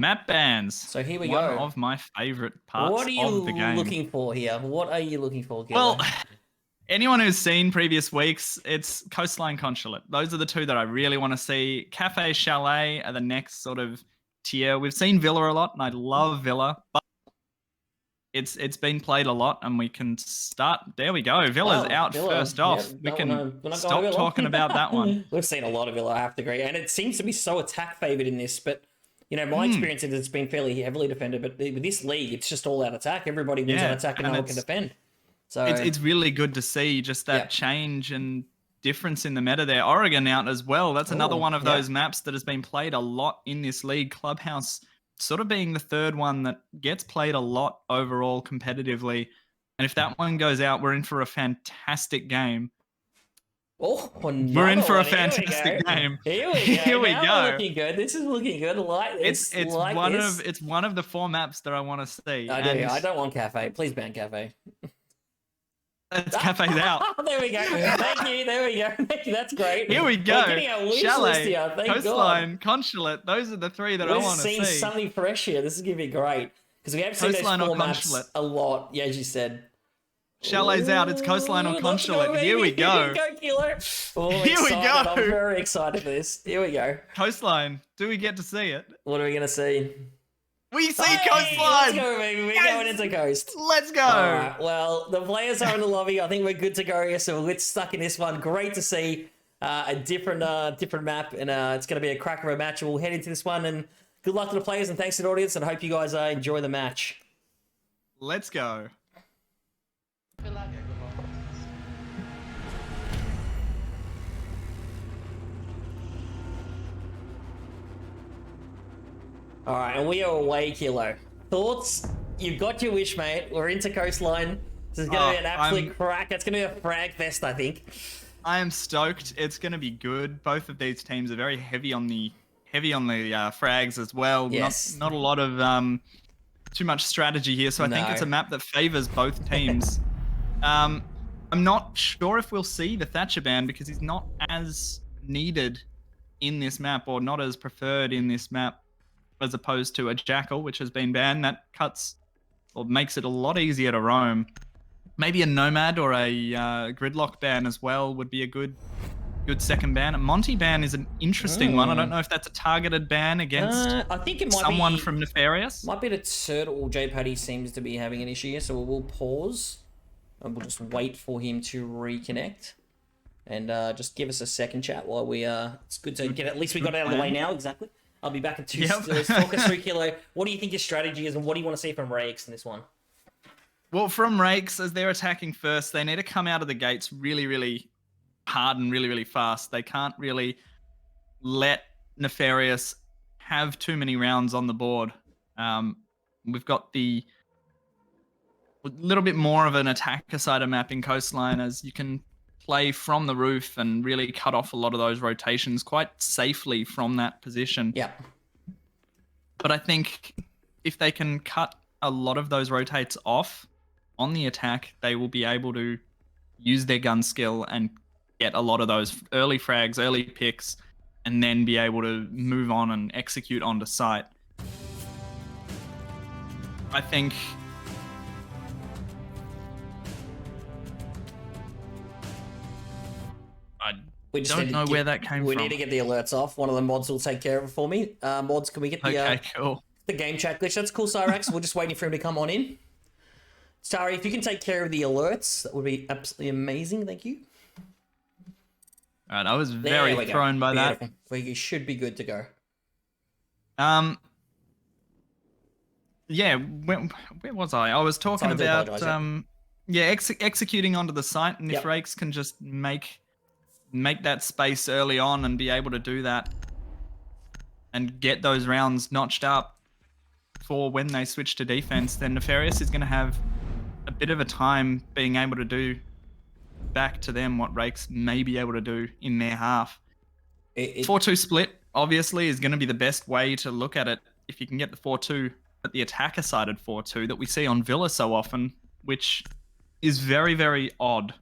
Map bans. So here we One go. of my favorite parts What are you of the game. looking for here? What are you looking for, Kilo? Well, anyone who's seen previous weeks, it's Coastline Consulate. Those are the two that I really want to see. Cafe Chalet are the next sort of tier. We've seen Villa a lot, and I love Villa, but it's been played a lot, and we can start. There we go. Villa's out Villa. first off. Yep, We we're can not stop going Villa. talking about that one. We've seen a lot of Villa, I have to agree. And it seems to be so attack favoured in this, but my experience is it's been fairly heavily defended, but with this league, it's just all out attack. Everybody wins on attack and no one can defend. So it's really good to see just that change and difference in the meta there. Oregon out as well. That's another one of those maps that has been played a lot in this league. Clubhouse sort of being the third one that gets played a lot overall competitively. And if that one goes out, we're in for a fantastic game. Oh, we're in for a fantastic game. Here we go. Here we go. Looking good. This is looking good. I like this. It's one of the four maps that I want to see. I don't want Cafe. Please ban Cafe. It's Cafe's out. There we go. Thank you. There we go. Thank you. That's great. Here we go. We're getting our wish Chalet, list here. Thank Coastline, God. Consulate. Those are the three that I want to see. We're seeing something fresh here. This is going to be great. Because we have seen those four maps a lot. Yeah, as you said. Chalet's out. It's Coastline or Consulate. Here we go. Here we go, Kilo. Oh, here we go. I'm very excited for this. Here we go. Coastline. Do we get to see it? What are we going to see? We see Coastline! Let's go, baby. We're going into Coast. Let's go! All right, well, the players are in the lobby. I think we're good to go here, so we'll get stuck in this one. Great to see a different map, and it's going to be a cracker of a match. We'll head into this one, and good luck to the players, and thanks to the audience, and I hope you guys enjoy the match. Let's go. All right, and we are away, Kilo. Thoughts? You've got your wish, mate. We're into Coastline. This is going to be an absolute crack. It's going to be a frag fest, I think. I am stoked. It's going to be good. Both of these teams are very heavy on the frags as well. Yes. Not a lot of too much strategy here, so I think it's a map that favors both teams. I'm not sure if we'll see the Thatcher ban because he's not as needed in this map or not as preferred in this map as opposed to a Jackal, which has been banned. That cuts or makes it a lot easier to roam. Maybe a Nomad or a Gridlock ban as well would be a good second ban. A Monty ban is an interesting one. I don't know if that's a targeted ban against I think it might someone be, from Nefarious. Might be the Turtle. J Paddy seems to be having an issue here, so we'll pause. And we'll just wait for him to reconnect. And just give us a second, chat, while we... it's good to get... At least we got it out of the way now, exactly. I'll be back in 2 seconds. Talk us through, Kilo. What do you think your strategy is, and what do you want to see from Raiix in this one? Well, from Raiix, as they're attacking first, they need to come out of the gates really, really hard and really, really fast. They can't really let Nefarious have too many rounds on the board. We've got the little bit more of an attacker side of map in Coastline, as you can play from the roof and really cut off a lot of those rotations quite safely from that position. Yeah. But I think if they can cut a lot of those rotates off on the attack, they will be able to use their gun skill and get a lot of those early frags, early picks, and then be able to move on and execute onto site. I think... I don't know where that came from. We need to get the alerts off. One of the mods will take care of it for me. Mods, can we get the the game chat glitch? That's cool, Cyrax. We're just waiting for him to come on in. Starry, if you can take care of the alerts, that would be absolutely amazing. Thank you. All right, I was very thrown by that. We should be good to go. Yeah, where was I? I was talking about executing onto the site, and if Raiix can just make that space early on and be able to do that and get those rounds notched up for when they switch to defense, then Nefarious is going to have a bit of a time being able to do back to them what Raiix may be able to do in their half. 4-2 split, obviously, is going to be the best way to look at it if you can get the 4-2 at the attacker-sided 4-2 that we see on Villa so often, which is very, very odd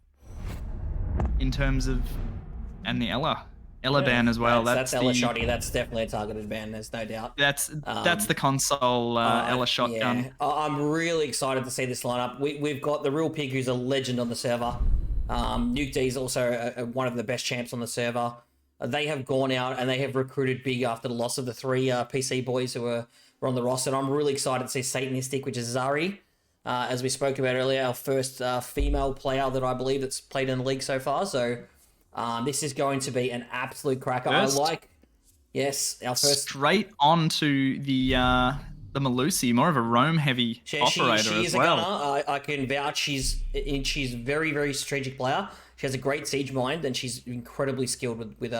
in terms of... And the Ella Ella ban as well. That's Ella Shotty. That's definitely a targeted ban. There's no doubt. That's the console Ella shotgun. Yeah. I'm really excited to see this lineup. We've got the real pig, who's a legend on the server. Nuke D is also one of the best champs on the server. They have gone out and they have recruited big after the loss of the 3 PC boys who were on the roster. And I'm really excited to see Satanistic, which is Zari, as we spoke about earlier, our first female player that I believe that's played in the league so far. So this is going to be an absolute cracker. Our first straight on to the Malusi, more of a roam heavy operator she is as well. A gunner. I can vouch. She's very, very strategic player. She has a great siege mind, and she's incredibly skilled with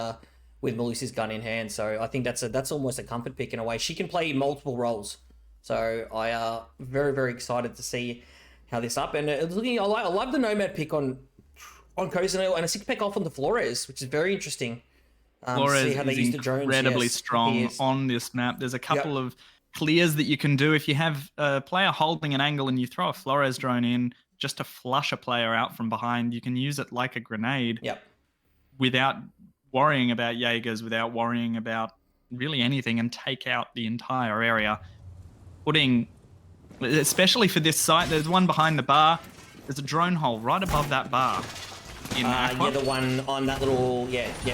Malusi's gun in hand. So I think that's almost a comfort pick in a way. She can play multiple roles. So I very, very excited to see how this up. And it's looking. I love the Nomad pick on Cozinell and a 6-pack off on the Flores, which is very interesting. Flores see how they is incredibly strong on this map. There's a couple of clears that you can do if you have a player holding an angle and you throw a Flores drone in just to flush a player out from behind. You can use it like a grenade without worrying about Jaegers, without worrying about really anything, and take out the entire area. Especially for this site, there's one behind the bar. There's a drone hole right above that bar. The one on that little,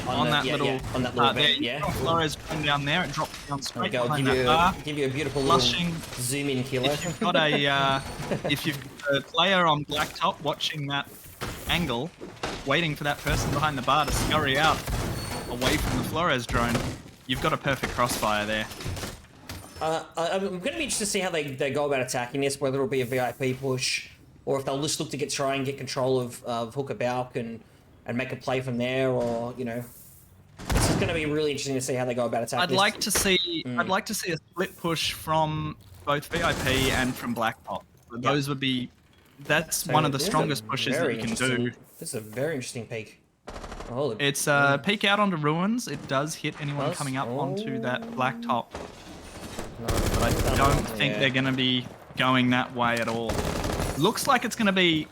on that little vent, Flores coming down there, it drops down straight behind that bar. Give you a beautiful flushing zoom in killer. If you've got a player on blacktop watching that angle, waiting for that person behind the bar to scurry out away from the Flores drone, you've got a perfect crossfire there. I'm going to be interested to see how they go about attacking this, whether it'll be a VIP push, or if they'll just look to try and get control of Hooker Balk and make a play from there, or this is going to be really interesting to see how they go about attacking. I'd like to see a split push from both VIP and from Blacktop. Those would be. That's one of the strongest pushes that you can do. This is a very interesting peek. It's a peek out onto ruins. It does hit anyone coming up onto that Blacktop. But I don't think they're going to be going that way at all. Looks like it's going to be...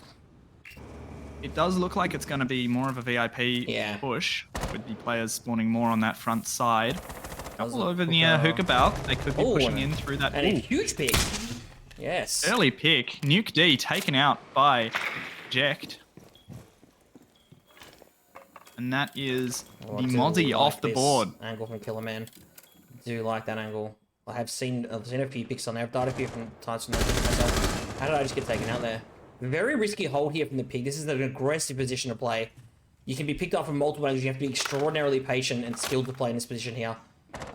It does look like it's going to be more of a VIP push, with the players spawning more on that front side. A couple over near Hookah Balk. They could be pushing in through that. And a huge pick. Yes. Early pick. Nuke D taken out by Jekt. And that is the Mozzie off the board. Angle from Killerman. Do like that angle. I've seen a few picks on there. I've died a few from times from there myself. How did I just get taken out there? Very risky hold here from the pig. This is an aggressive position to play. You can be picked up from multiple angles. You have to be extraordinarily patient and skilled to play in this position here.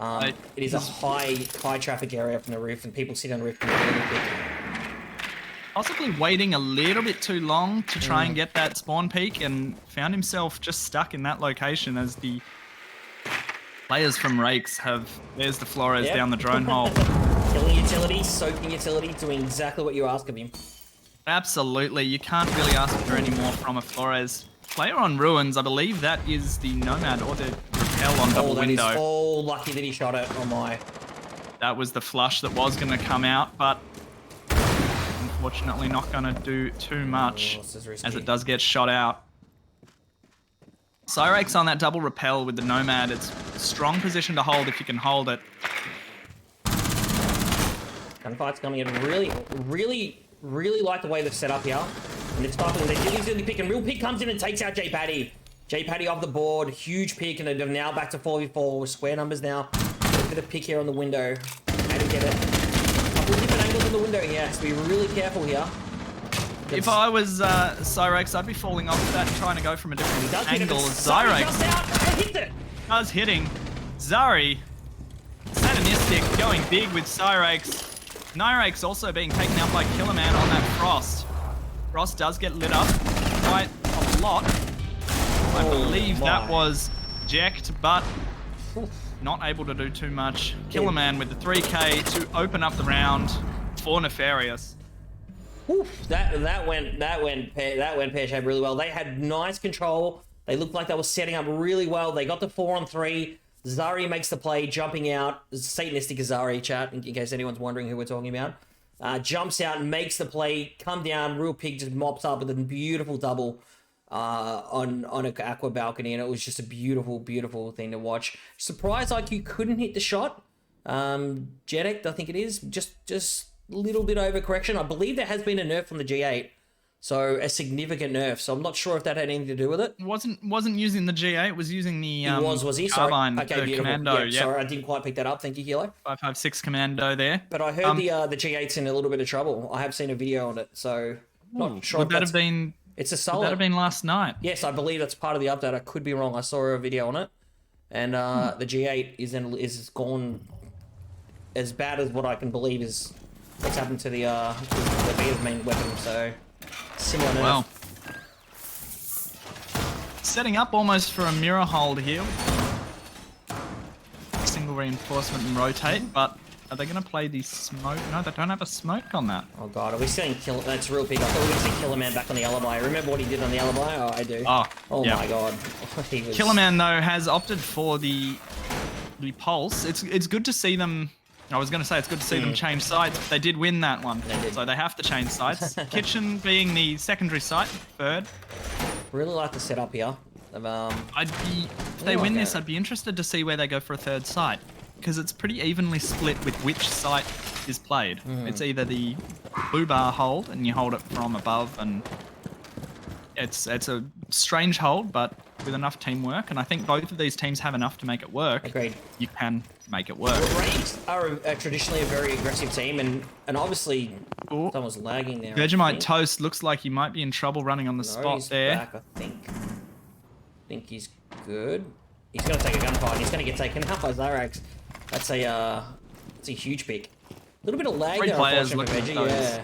It is a high traffic area from the roof, and people sit on the roof and really pick. Possibly waiting a little bit too long to try and get that spawn peak, and found himself just stuck in that location as the players from Raiix have... There's the Flores down the drone hole. Killing utility, soaking utility, doing exactly what you ask of him. Absolutely. You can't really ask for any more from a Flores. Player on ruins, I believe that is the Nomad or the Repel on double window. Lucky that he shot it. Oh my. That was the flush that was going to come out, but unfortunately not going to do too much as it does get shot out. Raiix on that double Repel with the Nomad. It's a strong position to hold if you can hold it. Gunfight's coming in. Really like the way they've set up here. And it's buffing. They're really picking. Real pick comes in and takes out J Paddy. J Paddy off the board. Huge pick, and they're now back to 4v4 with square numbers now. Look at the pick here on the window. How to get it. A couple of different angles on the window here. So be really careful here. If I was Raiix, I'd be falling off that and trying to go from a different angle as Raiix. Does hitting. Zari, Satanistic, going big with Raiix. Raiix also being taken out by Killerman on that Frost. Frost does get lit up quite a lot. I believe that was Jekt, but not able to do too much. Killerman with the 3k to open up the round for Nefarious. Oof, that went pear-shaped really well. They had nice control. They looked like they were setting up really well. They got the 4-on-3. Zari makes the play, jumping out. Satanistic Zari, chat, in case anyone's wondering who we're talking about. Jumps out and makes the play, come down. Real pig just mops up with a beautiful double. on an aqua balcony, and it was just a beautiful, beautiful thing to watch. Surprised IQ couldn't hit the shot. Jedek, I think it is, just a little bit overcorrection. I believe there has been a nerf on the G8, so a significant nerf. So I'm not sure if that had anything to do with it. Wasn't using the G8, was using the was he? Sorry. carbine, Okay, beautiful. commando. Yeah, sorry, I didn't quite pick that up. Thank you, Hilo. 5.56 commando there. But I heard the G8's in a little bit of trouble. I have seen a video on it, so not sure. Would that have been? It's a solid. Would that have been last night? Yes, I believe that's part of the update. I could be wrong. I saw a video on it, and the G8 is gone as bad as what I can believe is what's happened to the Vita's main weapon. So similar nerf. Wow. Setting up almost for a mirror hold here. Single reinforcement and rotate, but are they going to play the smoke? No, they don't have a smoke on that. Oh god, are we seeing Killer? That's real big. I thought we were going to see Killer Man back on the alibi. Remember what he did on the alibi? Oh, I do. Oh yeah. My god. He was... Killer Man though has opted for the pulse. It's good to see them. I was going to say it's good to see them change sides. But they did win that one, so they have to change sides. Kitchen being the secondary site, third. Really like the setup here. If they win this, I'd be interested to see where they go for a third site, because it's pretty evenly split with which site is played. It's either the blue bar hold, and you hold it from above, and it's a strange hold, but with enough teamwork, and I think both of these teams have enough to make it work. Agreed. You can make it work. Raiix are traditionally a very aggressive team, and obviously someone's lagging there. Vegemite Toast looks like he might be in trouble running on the spot he's there. Back, I think he's good. He's going to take a gunfight, and he's going to get taken out by Raiix. That's a huge pick. A little bit of lag there, unfortunately, for Veggie.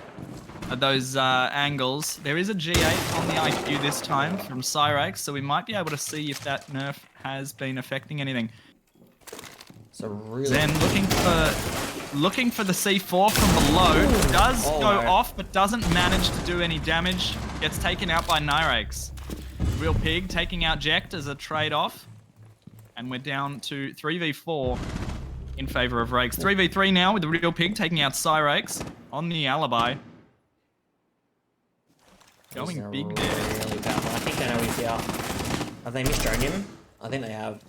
At those angles. There is a G8 on the IQ this time from Raiix, so we might be able to see if that nerf has been affecting anything. So really Zen looking for the C4 from below. Does go off, but doesn't manage to do any damage. Gets taken out by Raiix. Real Pig taking out Jekt as a trade-off. And we're down to 3v4 in favor of Raiix. 3v3 now with the Real Pig taking out Raiix on the alibi. Going big there. Really powerful. I think they know he's out. Have they misdroned him? I think they have.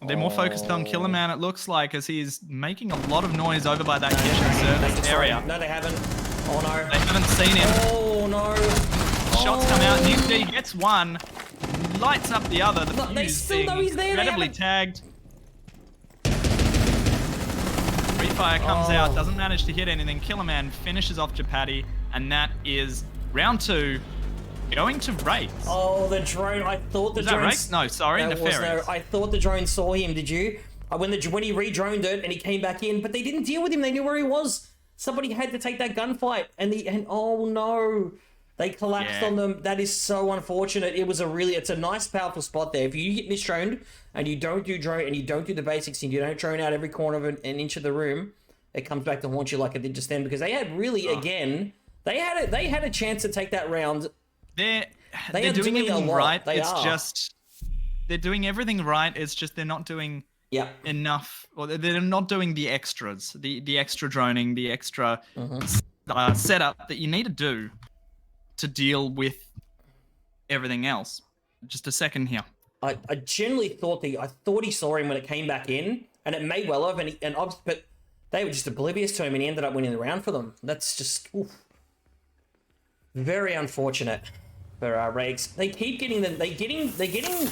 They're more focused on Killer Man, it looks like, as he's making a lot of noise over by that kitchen service area. No, they haven't. Oh no. They haven't seen him. Oh no. Shots come out. Nifty gets one. Lights up the other. The they still know he's there. Incredibly tagged. Refire comes out. Doesn't manage to hit anything. Killer Man finishes off Japati. And that is round 2. Going to Raiix. Oh, the drone. I thought the drone... No, sorry, Nefarious. I thought the drone saw him, did you? When he re-droned it and he came back in, but they didn't deal with him. They knew where he was. Somebody had to take that gunfight. And oh no. They collapsed on them. That is so unfortunate. It's a nice, powerful spot there. If you get misdroned and you don't do drone and you don't do the basics and you don't drone out every corner of an inch of the room, it comes back to haunt you like it did just then, because they had really, again, they had a chance to take that round. They're doing everything right. They're doing everything right. It's just they're not doing enough, or they're not doing the extras, the extra droning, the extra setup that you need to do to deal with everything else. Just a second here. I generally thought he saw him when it came back in, and it may well have, but they were just oblivious to him, and he ended up winning the round for them. That's just very unfortunate for Raiix. They keep getting they're getting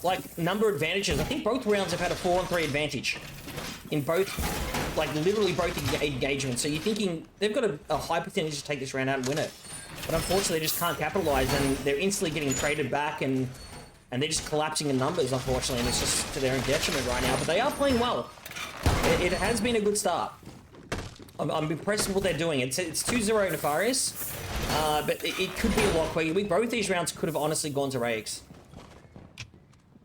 like number advantages. I think both rounds have had a 4-on-3 advantage in both, like literally both engagements. So you're thinking they've got a high percentage to take this round out and win it, but unfortunately they just can't capitalize, and they're instantly getting traded back, and they're just collapsing in numbers, unfortunately, and it's just to their own detriment right now. But they are playing well. It has been a good start. I'm impressed with what they're doing. It's 2-0 Nefarious, but it could be a lot quicker. Both these rounds could have honestly gone to Raiix.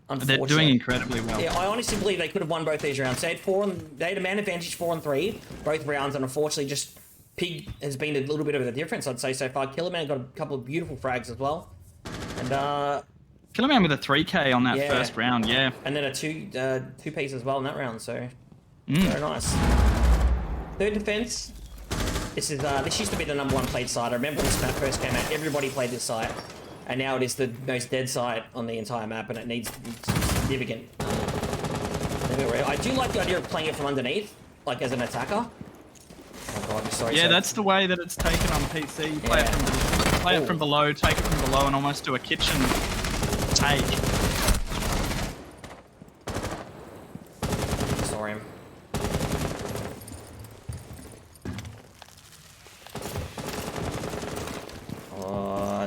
They're doing incredibly well. Yeah, I honestly believe they could have won both these rounds. They had a man advantage 4-on-3 both rounds, and unfortunately just Pig has been a little bit of a difference, I'd say, so far. Killer Man got a couple of beautiful frags as well. And Killer Man with a 3K on that first round, and then a two piece as well in that round, so very nice. Third defense. This used to be the #1 played site. I remember when this map first came out, everybody played this site. and now it is the most dead site on the entire map, and it needs significant. I do like the idea of playing it from underneath, like as an attacker. Oh god, sorry. Yeah, that's the way that it's taken on PC. Play it from below, take it from below, and almost do a kitchen take. Sorry.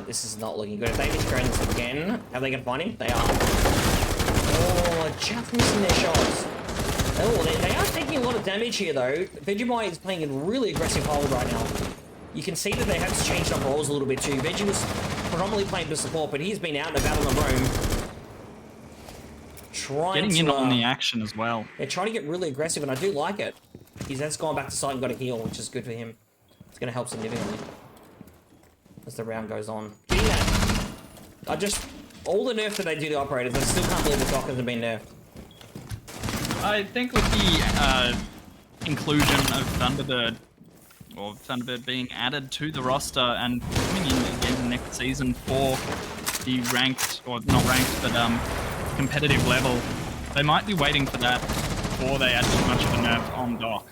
This is not looking good. If they mistrain this again, are they going to find him? They are. Oh, just missing their shots. Oh, they are taking a lot of damage here, though. Vegemite is playing a really aggressive hold right now. You can see that they have to change up roles a little bit, too. Veggie was predominantly playing the support, but he's been out and about on the roam. Getting in on the action as well. They're trying to get really aggressive, and I do like it. He's just gone back to site and got a heal, which is good for him. It's going to help significantly as the round goes on. Getting that. All the nerfs that they do to operators, I still can't believe the Dockers have been nerfed. I think with the inclusion of Thunderbird, or Thunderbird being added to the roster and coming in again next season for the ranked, or not ranked, but competitive level, they might be waiting for that before they add too much of a nerf on Doc.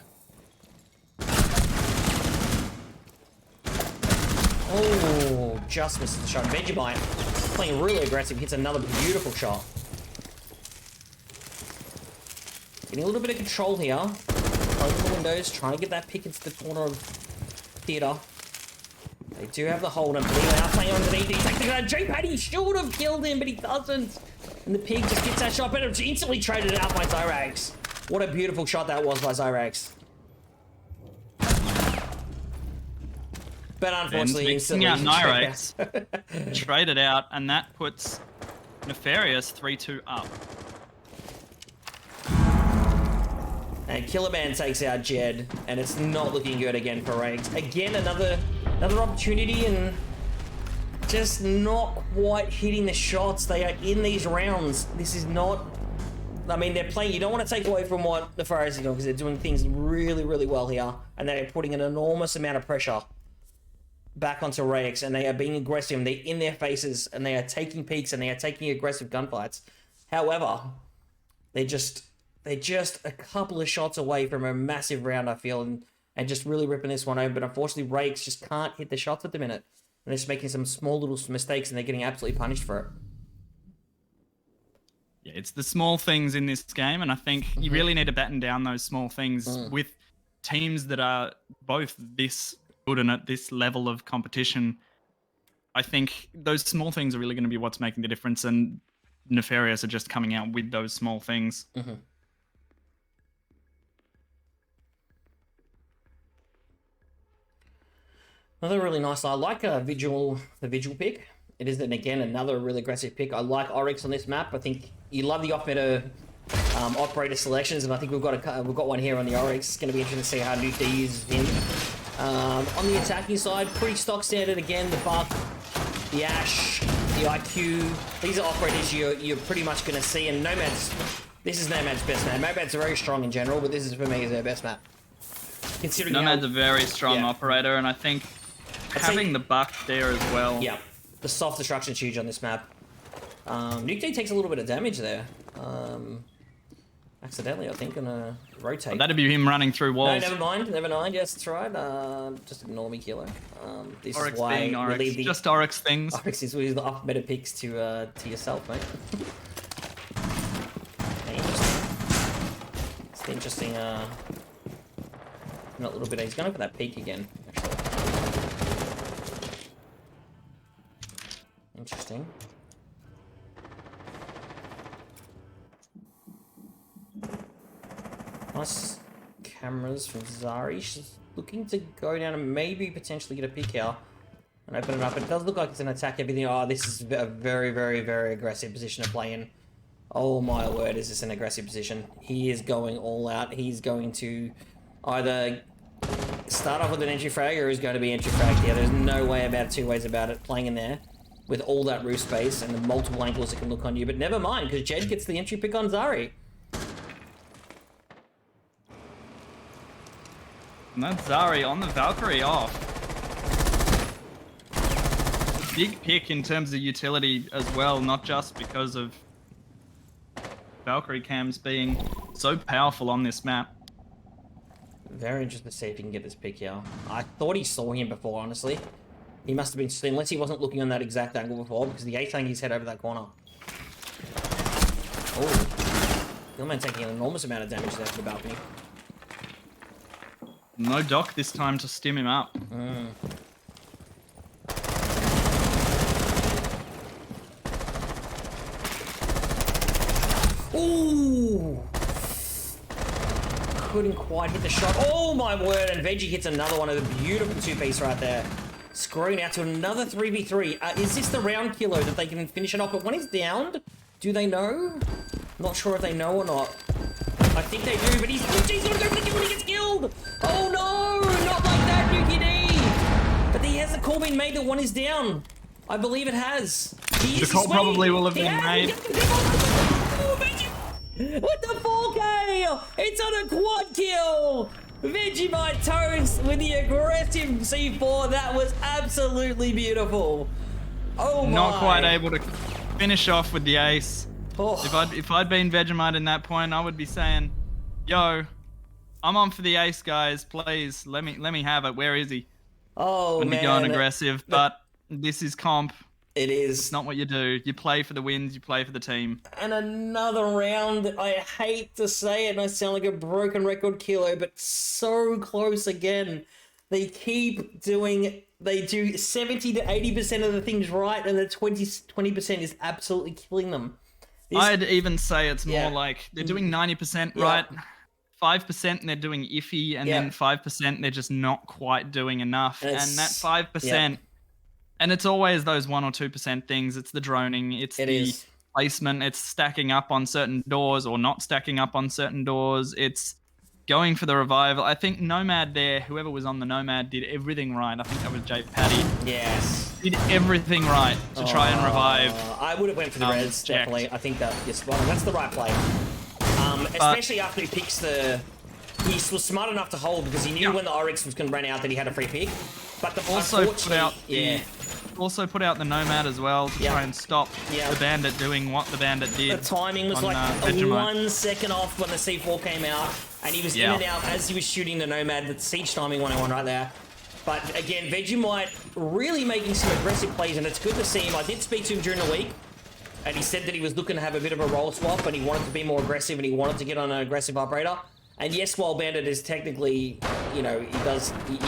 Oh, just misses the shot. Vegemite playing really aggressive, hits another beautiful shot. Getting a little bit of control here. Closing the windows, trying to get that pick into the corner of theatre. They do have the hold up. They are playing underneath. He's taking it out. J-Paddy should have killed him, but he doesn't. And the pig just gets that shot, but it's instantly traded out by Raiix. What a beautiful shot that was by Raiix. But unfortunately, instantly out Raiix, traded out, and that puts Nefarious 3-2 up. And Killerman takes out Jed, and it's not looking good again for Raiix. Again, another opportunity, and just not quite hitting the shots. They are in these rounds. This is not... I mean, they're playing... You don't want to take away from what Nefarious is doing, because they're doing things really, really well here, and they're putting an enormous amount of pressure back onto Raiix, and they are being aggressive. They're in their faces, and they are taking peeks, and they are taking aggressive gunfights. However, they're just a couple of shots away from a massive round, I feel, and just really ripping this one over. But unfortunately, Raiix just can't hit the shots at the minute. And they're just making some small little mistakes, and they're getting absolutely punished for it. Yeah, it's the small things in this game, and I think you really need to batten down those small things with teams that are both this good and at this level of competition. I think those small things are really going to be what's making the difference, and Nefarious are just coming out with those small things. Another really nice. I like the Vigil pick. It is again another really aggressive pick. I like Oryx on this map. I think you love the off-meta operator selections, and I think we've got one here on the Oryx. It's going to be interesting to see how Nuke D uses him. On the attacking side, pretty stock standard again. The Buck, the Ash, the IQ. These are operators you're pretty much going to see. And Nomad's, this is Nomad's best map. Nomad's very strong in general, but this is for me is their best map. Considering Nomad's a very strong operator, and I think having the Buck there as well. Yeah, the soft destruction's huge on this map. Nuke D takes a little bit of damage there. Accidentally, I think, gonna rotate. Oh, that'd be him running through walls. No, never mind. Yes, that's right. Just ignore me, killer. This Oryx is why being Oryx. we leave the Just Oryx things. Oryx is the off meta picks to yourself, mate. Interesting. It's the interesting. Not a little bit. He's going for that peak again. Actually. Interesting. Nice cameras from Zari. She's looking to go down and maybe potentially get a peek here and open it up. It does look like it's an attack everything. Oh, this is a very, very, very aggressive position to play in. Oh my word, is this an aggressive position? He is going all out. He's going to either start off with an entry frag or he's going to be entry frag here. There's no way about it, two ways about it, playing in there with all that roof space and the multiple angles it can look on you. But never mind, because Jed gets the entry pick on Zari. And that's Zari on the Valkyrie off. big pick in terms of utility as well, not just because of Valkyrie cams being so powerful on this map. Very interested to see if he can get this pick here. I thought he saw him before, honestly. He must have been, unless he wasn't looking on that exact angle before, because the Ace hung his head over that corner. Oh. Killman taking an enormous amount of damage there to the balcony. No Doc this time to stim him up. Ooh! Couldn't quite hit the shot. Oh my word, and Veggie hits another one of the beautiful two-piece right there. Screwing out to another 3v3. Is this the round killer that they can finish it off? But one is downed. Do they know? Not sure if they know or not. I think they do, but he's gonna go for the kill when he gets killed! Oh no! Not like that, Nuki D! But he has the call been made that one is down. I believe it has. The call probably will have been made. With the 4K! It's on a quad kill! Vegemite Toast with the aggressive C4. That was absolutely beautiful. Oh my. Not quite able to finish off with the ace. Oh. If I'd been Vegemite in that point, I would be saying, "Yo, I'm on for the ace, guys. Please let me have it. Where is he?" Oh Wouldn't man. be going aggressive, but this is comp. It is. It's not what you do. You play for the wins. You play for the team. And another round that I hate to say it, and I sound like a broken record kilo, but so close again. They keep doing. They do 70 to 80% of the things right, and the 20% is absolutely killing them. I'd even say it's more like they're doing 90% right, 5% and they're doing iffy, and then 5% they're just not quite doing enough. And that 5%, and it's always those 1 or 2% things. It's the droning, it's the placement, it's stacking up on certain doors or not stacking up on certain doors. It's going for the revival. I think Nomad there, whoever was on the Nomad, did everything right. I think that was Jay Paddy. Yes. Did everything right to try and revive. I would have went for the res, definitely. I think that you're spot on. That's the right play. Especially after he picks the... He was smart enough to hold because he knew when the Raiix was going to run out that he had a free pick. But the also put out the Nomad as well to try and stop the Bandit doing what the Bandit did. The timing was like 1 second off when the C4 came out, and he was in and out as he was shooting the Nomad. The siege timing 101 right there. But again, Vegemite really making some aggressive plays, and it's good to see him. I did speak to him during the week, and he said that he was looking to have a bit of a role swap, and he wanted to be more aggressive, and he wanted to get on an aggressive operator. And yes, while Bandit is technically, you know, he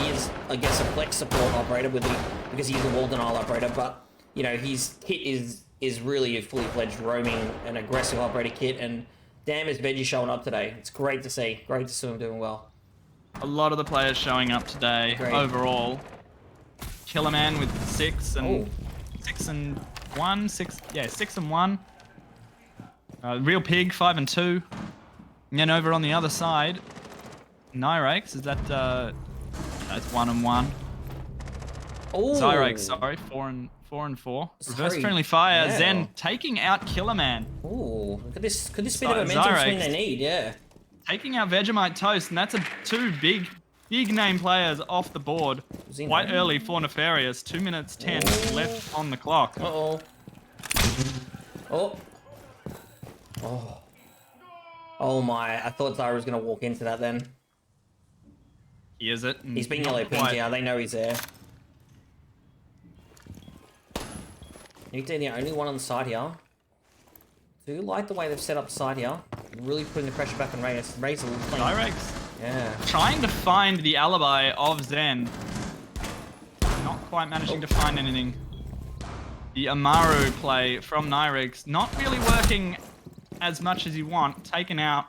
is, I guess, a flex support operator because he's a wall denial operator, but, you know, his kit is really a fully fledged roaming and aggressive operator kit, and damn is Veggie showing up today. It's great to see. Great to see him doing well. A lot of the players showing up today overall. Killerman with 6 and 1. 6 and 1. Real Pig 5 and 2. And then over on the other side, Raiix, is that that's 1 and 1. Oh, Raiix, sorry, 4 and 4. Reverse friendly fire. Yeah. Zen taking out Killerman. Oh, look at this. Could this be the momentum swing they need? Yeah. Taking out Vegemite Toast, and that's two big name players off the board. Quite early for Nefarious. 2 minutes 10 left on the clock. Oh. Oh my, I thought Zyra was going to walk into that then. He is it. He's been yellow pinged here, they know he's there. Nuke the only one on the side here. Do like the way they've set up the side here. Really putting the pressure back on Raiix. Raiix a little clean. Raiix. Yeah. Trying to find the alibi of Zen. Not quite managing to find anything. The Amaru play from Raiix not really working as much as you want. Taken out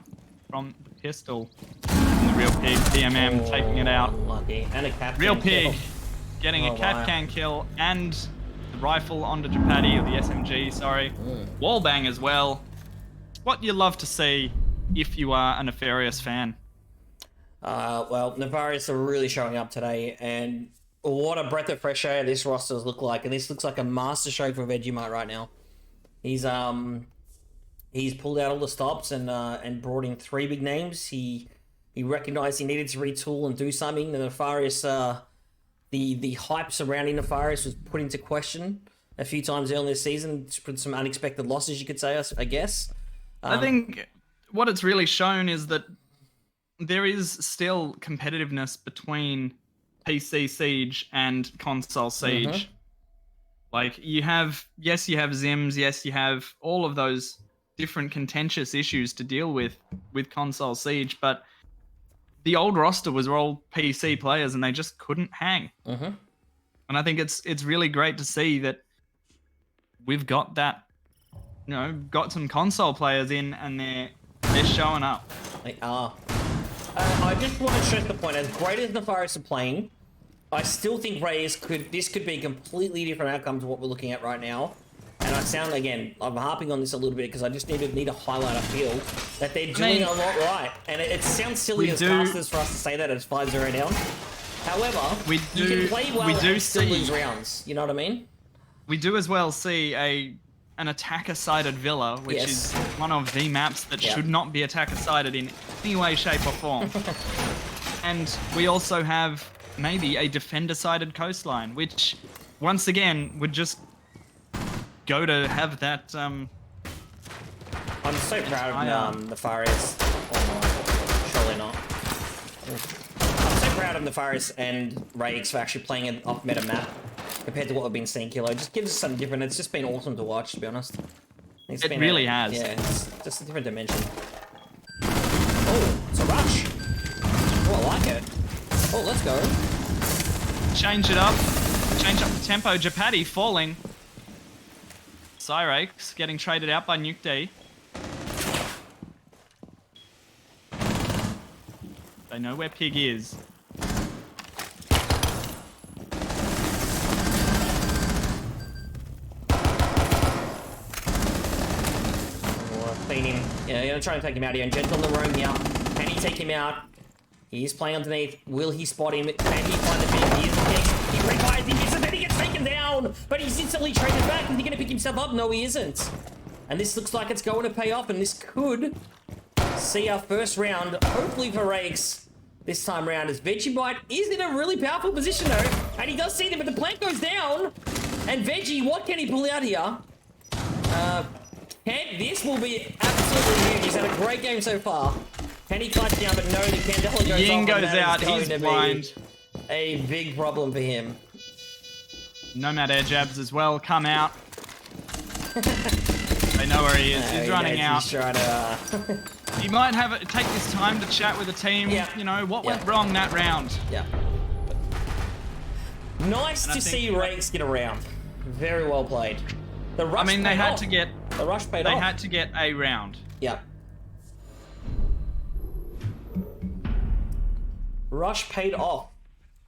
from the pistol. And the Real Pig, DMM, taking it out. Lucky. And a Capcan Real Pig kill. getting a Capcan kill and the rifle onto Japati, or the SMG, sorry. Wallbang as well. What you love to see if you are a Nefarious fan. Well, Nefarious are really showing up today, and what a breath of fresh air this roster look like. And this looks like a master show for Vegemite right now. He's pulled out all the stops and brought in 3 big names. He recognized he needed to retool and do something. The Nefarious the hype surrounding Nefarious was put into question a few times early this season. Put some unexpected losses, you could say, I guess. I think what it's really shown is that there is still competitiveness between PC Siege and console Siege. Like, you have Zims, yes, you have all of those different contentious issues to deal with console Siege, but the old roster was all PC players and they just couldn't hang. And I think it's really great to see that we've got that, got some console players in and they're showing up. They are. I just want to stress the point, as great as Nefarious are playing, I still think Raiix could be a completely different outcome to what we're looking at right now. And I'm harping on this a little bit because I just need to highlight, I feel, that they're doing a lot right. And it sounds silly as casters for us to say that it's 5-0 down. However, you can play well and still lose rounds. You know what I mean? We do as well see an attacker-sided Villa, which is one of the maps that should not be attacker-sided in any way, shape, or form. And we also have maybe a defender-sided coastline, which, once again, would just go to have that... I'm so proud of Nefarious. Oh, no. Surely not. I'm so proud of Nefarious and Raiix for actually playing an off-meta map compared to what we've been seeing. Kilo just gives us something different. It's just been awesome to watch, to be honest. It really has. Yeah, it's just a different dimension. Oh, it's a rush. Oh, I like it. Oh, let's go. Change it up. Change up the tempo. Japati falling. Raiix getting traded out by Nuke. They know where Pig is. Clean him. Yeah, you're gonna try and take him out here. And Gentle on the roam here. Can he take him out? He's playing underneath. Will he spot him? Can he find the Pig? He is the Pig. He refires, he misses, then he gets taken down. But he's instantly traded back. Is he gonna pick himself up? No, he isn't. And this looks like it's going to pay off. And this could see our first round, hopefully for Raiix, this time round, as Vegemite is in a really powerful position though. And he does see them, but the plant goes down. And Veggie, what can he pull out here? This will be absolutely huge. He's had a great game so far. Can he clutch down? But no, the Candela goes Ying off. goes out. He's blind. A big problem for him. Nomad air jabs as well come out. They know where he is. He's running out. He's trying to, He might take this time to chat with the team. You know, what went wrong that round. Yeah. Nice to see Raiix get a round. Very well played. The rush they had to get... The rush paid off. They had to get a round. Yeah. Rush paid off.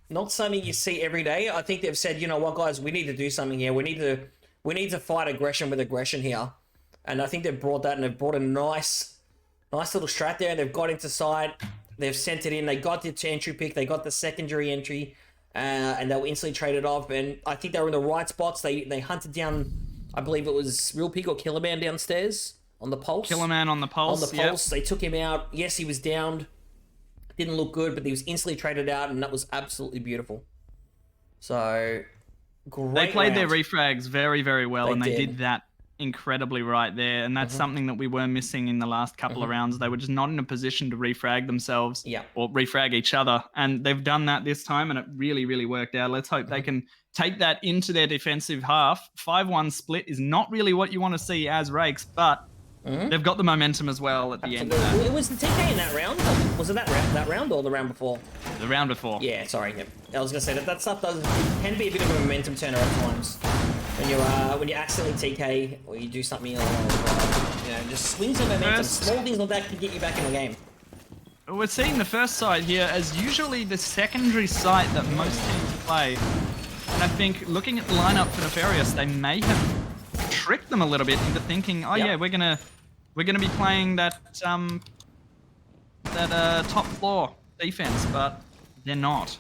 Not something you see every day. I think they've said, you know what, guys, we need to do something here. We need to fight aggression with aggression here. And I think they've brought that, and they've brought a nice little strat there. They've got into side. They've sent it in. They got the entry pick. They got the secondary entry, and they were instantly traded off. And I think they were in the right spots. They hunted down, I believe it was Real Pig or Killerman downstairs on the pulse. Killerman on the pulse. On the pulse. They took him out. Yes, he was downed. Didn't look good, but he was instantly traded out, and that was absolutely beautiful. So, great. They played round. their refrags very, very well, and they did that incredibly right there. And that's something that we were missing in the last couple of rounds. They were just not in a position to refrag themselves or refrag each other. And they've done that this time, and it really, really worked out. Let's hope they can take that into their defensive half. 5-1 split is not really what you want to see as Raiix, but they've got the momentum as well at the end of that. It was the TK in that round? Was it that round or the round before? The round before. Yeah, sorry. Yeah. I was going to say that stuff can be a bit of a momentum turner at times. When you accidentally TK or you do something just swings of momentum. Small things like that can get you back in the game. We're seeing the first site here as usually the secondary site that most teams play. And I think looking at the lineup for Nefarious, they may have tricked them a little bit into thinking, yeah, we're gonna be playing that top floor defense, but they're not.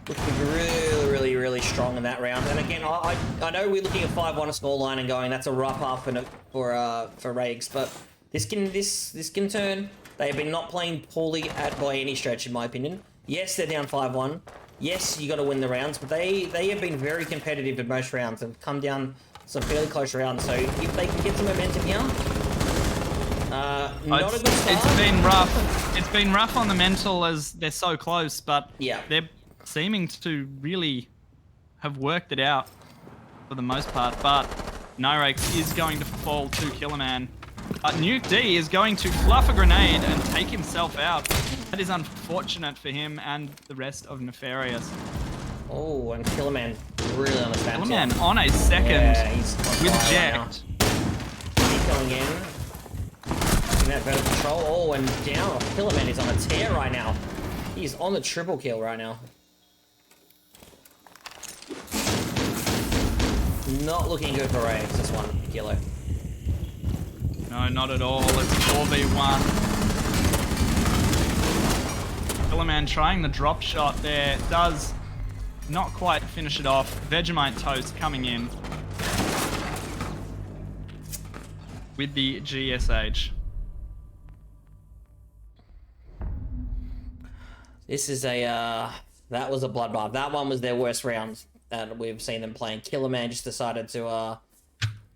Looking really, really, really strong in that round. And again, I know we're looking at 5-1 a scoreline and going, that's a rough half for Raiix, but this can turn. They have been not playing poorly by any stretch, in my opinion. Yes, they're down 5-1. Yes, you got to win the rounds, but they have been very competitive in most rounds and come down some fairly close rounds. So if they can get some momentum here, not a good start. It's been rough. It's been rough on the mental as they're so close, but yeah, they're seeming to really have worked it out for the most part. But Raiix is going to fall to Killerman. Nuke D is going to fluff a grenade and take himself out. That is unfortunate for him and the rest of Nefarious. Oh, and Killerman really on his back. Killerman on a second with Jet. He's going in. Getting that vertical control. Oh, and down. Killerman is on a tear right now. He's on the triple kill right now. Not looking good for Raiix, this one, Kilo. No, not at all. It's 4v1. Killerman trying the drop shot there. Does not quite finish it off. Vegemite Toast coming in with the GSH. This is a, that was a bloodbath. That one was their worst round that we've seen them playing. Killerman just decided to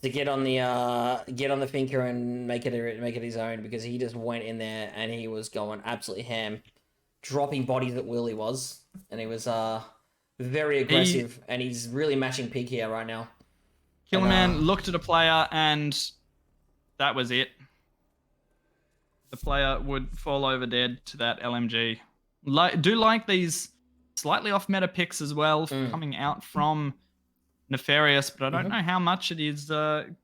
get on the finger and make it his own, because he just went in there and he was going absolutely ham, dropping bodies at will. He was, and he was very aggressive, and he's really matching Pig here right now. Killerman looked at a player and that was it. The player would fall over dead to that LMG. Do like these slightly off meta picks as well coming out from Nefarious, but I don't know how much it is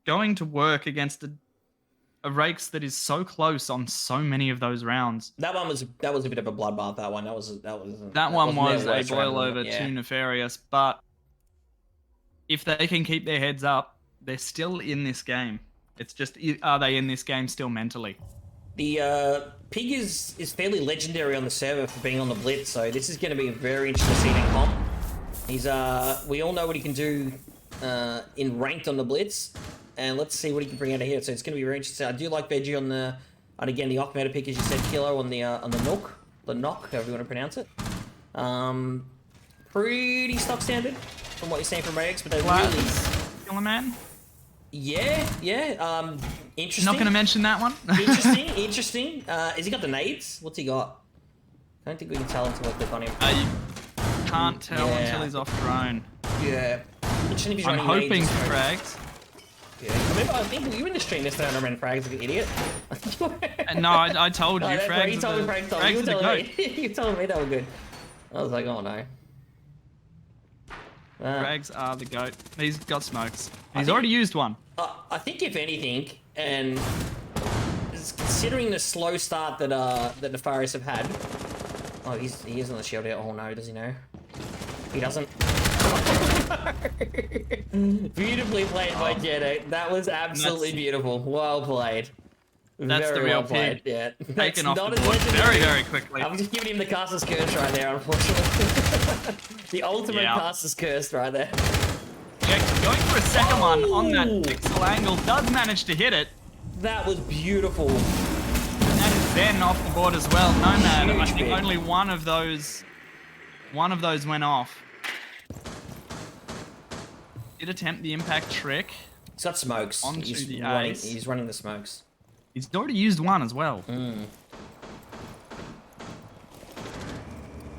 going to work against a Raiix that is so close on so many of those rounds. That one was a bit of a bloodbath. That one was a boil over to Nefarious, but if they can keep their heads up, they're still in this game. It's just, are they in this game still mentally? The Pig is fairly legendary on the server for being on the Blitz, so this is going to be a very interesting comp. He's we all know what he can do in ranked on the Blitz, and let's see what he can bring out of here. So it's going to be very interesting. I do like Veggie on the, and again the off meta pick, as you said, Kilo on the knock, however you want to pronounce it. Pretty stock standard from what you're saying from Raiix, but they really Killerman. Yeah. Interesting. Not going to mention that one. Interesting. Has he got the nades? What's he got? I don't think we can tell until we click on him. You can't tell until he's off drone. Yeah. I'm hoping for frags. Yeah. I think you were in the stream yesterday and I ran frags like an idiot. No, I told you. Frags you told me frags. You were telling me. You were telling me they were good. I was like, oh no. Frags are the GOAT. He's got smokes. He's already used one. I think if anything, and considering the slow start that that Nefarious have had. Oh, he is on the shield here. Oh no, does he know? He doesn't. Beautifully played by Jetto. That was absolutely beautiful. Well played. That's very the real well played. Pig. Yeah. Taken off the board very, very quickly. I'm just giving him the caster's curse right there, unfortunately. The ultimate caster's curse right there. Yeah, going for a second one on that pixel angle, does manage to hit it. That was beautiful. And is then off the board as well. Nomad, I think only one of those went off. Did attempt the impact trick. He's got smokes. He's running the smokes. He's already used one as well.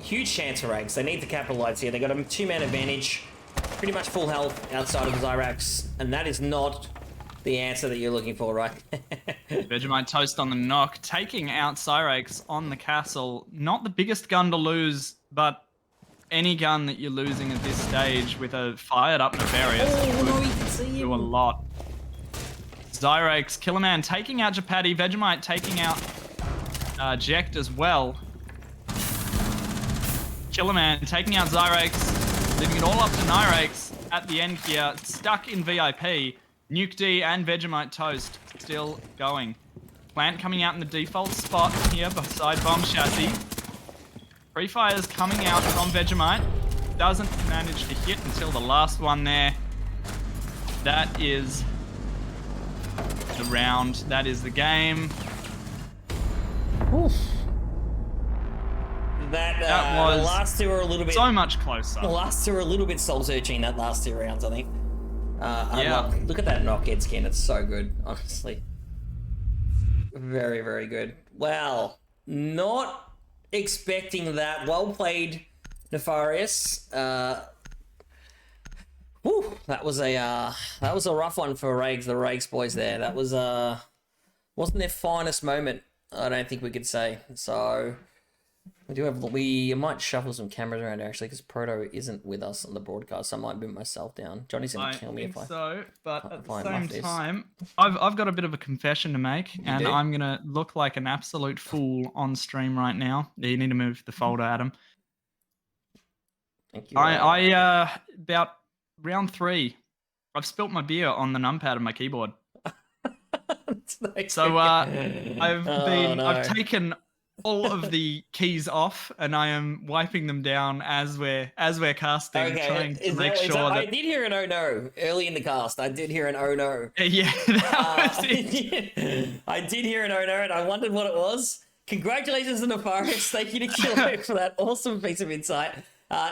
Huge chance for Raiix. They need to capitalize here. They got a 2-man advantage. Pretty much full health outside of Zyrax. And that is not the answer that you're looking for, right? Vegemite Toast on the knock. Taking out Cyrax on the castle. Not the biggest gun to lose, but any gun that you're losing at this stage with a fired up Nefarious would do a lot. Zyrax, Killerman taking out Japati, Vegemite taking out Jekt as well. Killerman taking out Zyrax, leaving it all up to Nefarious at the end here, stuck in VIP. Nuke D and Vegemite Toast still going. Plant coming out in the default spot here beside Bomb Chassis. Pre-fires coming out from Vegemite. Doesn't manage to hit until the last one there. That is the round. That is the game. Oof. That was the last two are a little bit so much closer. The last two are a little bit soul searching. That last 2 rounds, I think. Yeah. Look at that knockhead skin. It's so good, honestly. Very, very good. Wow. Not expecting that. Well played, Nefarious. Whew, that was a rough one for Raiix, the Raiix boys there. That was wasn't their finest moment, I don't think we could say. So we might shuffle some cameras around actually, because Proto isn't with us on the broadcast, so I might boot myself down. Johnny's gonna kill me if I so, but at the same muff this. time, I've got a bit of a confession to make, and I'm gonna look like an absolute fool on stream right now. You need to move the folder, Adam. Thank you. I about round 3, I've spilt my beer on the numpad of my keyboard. So I've taken all of the keys off, and I am wiping them down as we're casting, trying to make sure that... I did hear an oh no early in the cast. I did hear an oh no. Yeah, that was it. I did hear an oh no, and I wondered what it was. Congratulations to Nefarious. Thank you to Kilo for that awesome piece of insight.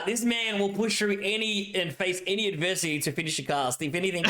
This man will push through any and face any adversity to finish a cast. If anything,